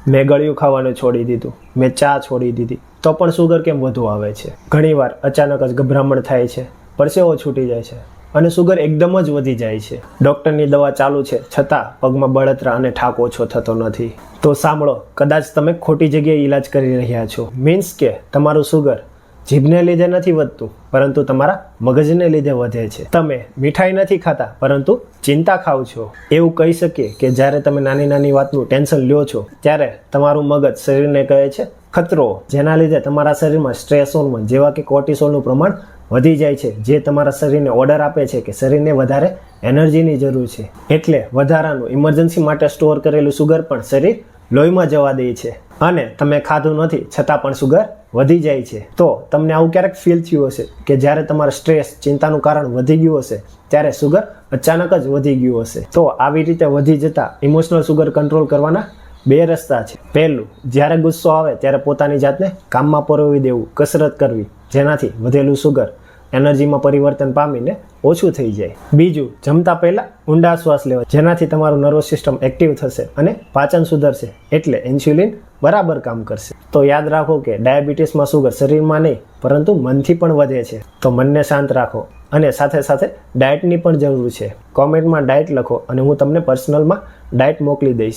મેં ગળ્યું ખાવાનું છોડી દીધું, મેં ચા છોડી દીધી, તો પણ સુગર કેમ વધુ આવે છે? ઘણીવાર અચાનક જ ગભરામણ થાય છે, પરસેવો છૂટી જાય છે અને સુગર એકદમ જ વધી જાય છે. ડૉક્ટરની દવા ચાલુ છે છતાં પગમાં બળતરા અને થાક ઓછો થતો નથી. તો સાંભળો, કદાચ તમે ખોટી જગ્યાએ ઈલાજ કરી રહ્યા છો. મીન્સ કે તમારું સુગર જીભને લીધે નથી વધતું, પરંતુ તમારા મગજને લીધે વધે છે. તમે મીઠાઈ નથી ખાતા, પરંતુ ચિંતા ખાવ છો. એવું કહી શકીએ કે જ્યારે તમે નાની નાની વાતનું ટેન્શન લ્યો છો, ત્યારે તમારું મગજ શરીરને કહે છે ખતરો, જેના લીધે તમારા શરીરમાં સ્ટ્રેસ હોર્મોન જેવા કે કોર્ટિસોલનું પ્રમાણ વધી જાય છે, જે તમારા શરીરને ઓર્ડર આપે છે કે શરીરને વધારે એનર્જીની જરૂર છે. એટલે વધારાનું ઇમરજન્સી માટે સ્ટોર કરેલું સુગર પણ શરીર લોહીમાં જવા દે છે અને તમે ખાધું નથી છતાં પણ સુગર વધી જાય છે. તો તમને આવું ક્યારેક ફીલ થયું હશે કે જ્યારે તમારા સ્ટ્રેસ, ચિંતાનું કારણ વધી ગયું હશે, ત્યારે સુગર અચાનક જ વધી ગયું હશે. તો આવી રીતે વધી જતા ઇમોશનલ સુગર કંટ્રોલ કરવાના 2 રસ્તા છે. પહેલું, જ્યારે ગુસ્સો આવે ત્યારે પોતાની જાતને કામમાં પરોવી દેવું, કસરત કરવી, જેનાથી વધેલું સુગર એનર્જીમાં પરિવર્તન પામીને ઓછું થઈ જાય. બીજું, જમતા પહેલા ઊંડા શ્વાસ લેવા, જેનાથી તમારું નર્વસ સિસ્ટમ એક્ટિવ થશે અને પાચન સુધરશે, એટલે ઇન્સ્યુલિન બરાબર કામ કરશે. તો યાદ રાખો કે ડાયાબિટીસમાં સુગર શરીરમાં નહીં પરંતુ મનથી પણ વધે છે. તો મનને શાંત રાખો અને સાથે સાથે ડાયટની પણ જરૂર છે. કોમેન્ટમાં ડાયટ લખો અને હું તમને પર્સનલમાં ડાયટ મોકલી દઈશ.